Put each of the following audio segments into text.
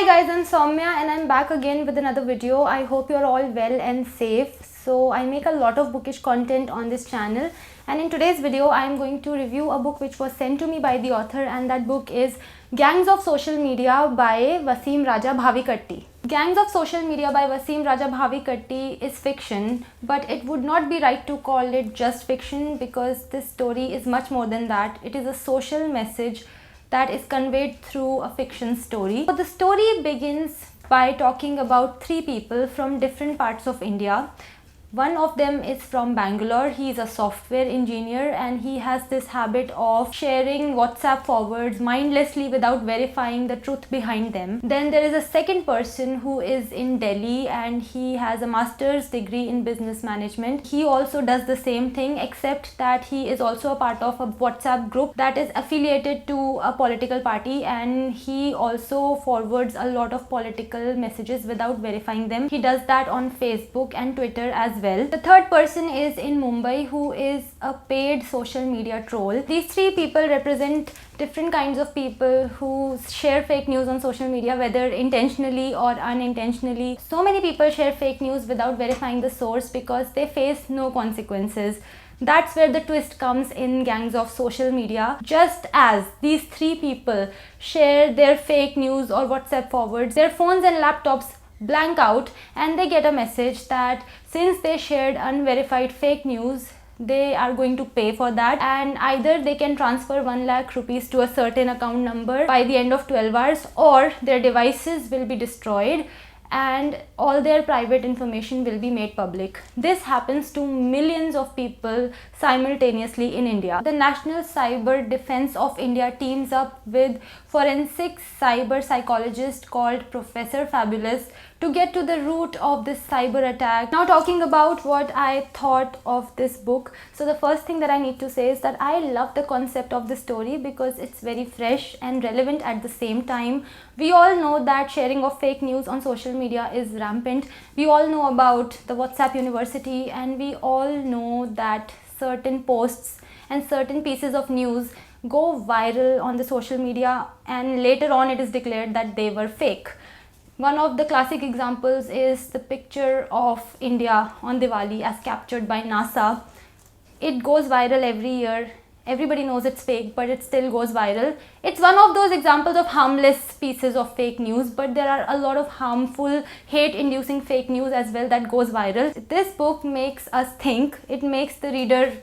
Hi guys, I'm Saumya and I'm back again with another video. I hope you're all well and safe. So I make a lot of bookish content on this channel, and in today's video I'm going to review a book which was sent to me by the author, and that book is Gangs of Social Media by VASIMRAJA BHAVIKATTI. Gangs of Social Media by VASIMRAJA BHAVIKATTI is fiction, but it would not be right to call it just fiction because this story is much more than that. It is a social message that is conveyed through a fiction story. So the story begins by talking about three people from different parts of India. One of them is from Bangalore. He is a software engineer and he has this habit of sharing WhatsApp forwards mindlessly without verifying the truth behind them. Then there is a second person who is in Delhi and he has a master's degree in business management. He also does the same thing, except that he is also a part of a WhatsApp group that is affiliated to a political party, and he also forwards a lot of political messages without verifying them. He does that on Facebook and Twitter as well. The third person is in Mumbai, who is a paid social media troll. These three people represent different kinds of people who share fake news on social media, whether intentionally or unintentionally. So many people share fake news without verifying the source because they face no consequences. That's where the twist comes in Gangs of Social Media. Just as these three people share their fake news or WhatsApp forwards, their phones and laptops blank out and they get a message that since they shared unverified fake news, they are going to pay for that, and either they can transfer 1 lakh rupees to a certain account number by the end of 12 hours, or their devices will be destroyed and all their private information will be made public. This happens to millions of people simultaneously in India. The National Cyber Defense of India teams up with forensic cyber psychologist called Professor Fabulous to get to the root of this cyber attack. Now, talking about what I thought of this book. So the first thing that I need to say is that I love the concept of the story because it's very fresh and relevant at the same time. We all know that sharing of fake news on social media is rampant. We all know about the WhatsApp University, and we all know that certain posts and certain pieces of news go viral on the social media and later on it is declared that they were fake. One of the classic examples is the picture of India on Diwali as captured by NASA. It goes viral every year. Everybody knows it's fake, but it still goes viral. It's one of those examples of harmless pieces of fake news, but there are a lot of harmful, hate-inducing fake news as well that goes viral. This book makes us think. It makes the reader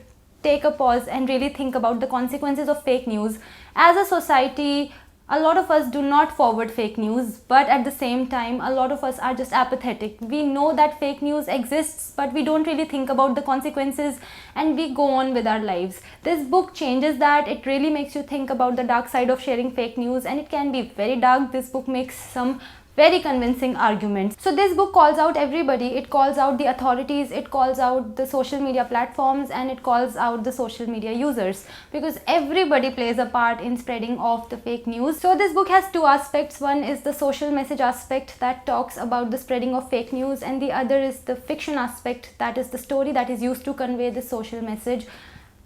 take a pause and really think about the consequences of fake news. As a society, a lot of us do not forward fake news, but at the same time, a lot of us are just apathetic. We know that fake news exists, but we don't really think about the consequences and we go on with our lives. This book changes that. It really makes you think about the dark side of sharing fake news, and it can be very dark. This book makes some very convincing arguments. So this book calls out everybody. It calls out the authorities, it calls out the social media platforms, and it calls out the social media users, because everybody plays a part in spreading of the fake news. So this book has two aspects. One is the social message aspect that talks about the spreading of fake news, and the other is the fiction aspect, that is the story that is used to convey the social message.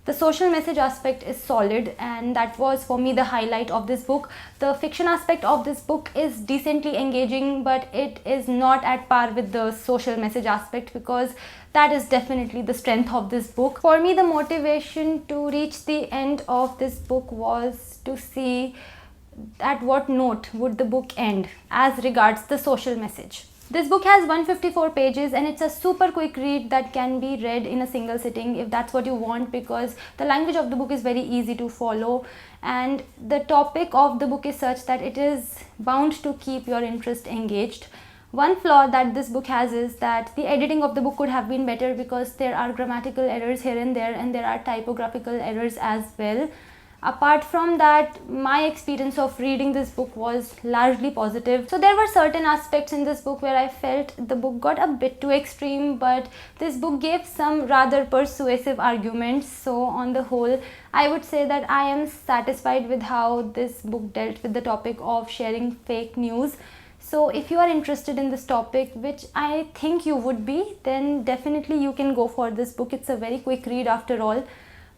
The social message aspect is solid, and that was for me the highlight of this book. The fiction aspect of this book is decently engaging, but it is not at par with the social message aspect, because that is definitely the strength of this book. For me, the motivation to reach the end of this book was to see at what note would the book end as regards the social message. This book has 154 pages and it's a super quick read that can be read in a single sitting if that's what you want, because the language of the book is very easy to follow and the topic of the book is such that it is bound to keep your interest engaged. One flaw that this book has is that the editing of the book could have been better, because there are grammatical errors here and there are typographical errors as well. Apart from that, my experience of reading this book was largely positive. So there were certain aspects in this book where I felt the book got a bit too extreme, but this book gave some rather persuasive arguments. So on the whole, I would say that I am satisfied with how this book dealt with the topic of sharing fake news. So if you are interested in this topic, which I think you would be, then definitely you can go for this book. It's a very quick read after all.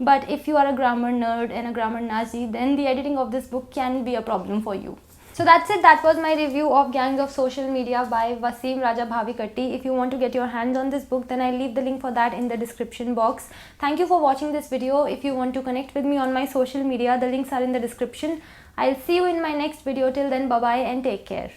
But if you are a grammar nerd and a grammar Nazi, then the editing of this book can be a problem for you. So that's it. That was my review of Gangs of Social Media by VASIMRAJA BHAVIKATTI. If you want to get your hands on this book, then I'll leave the link for that in the description box. Thank you for watching this video. If you want to connect with me on my social media, the links are in the description. I'll see you in my next video. Till then, bye bye and take care.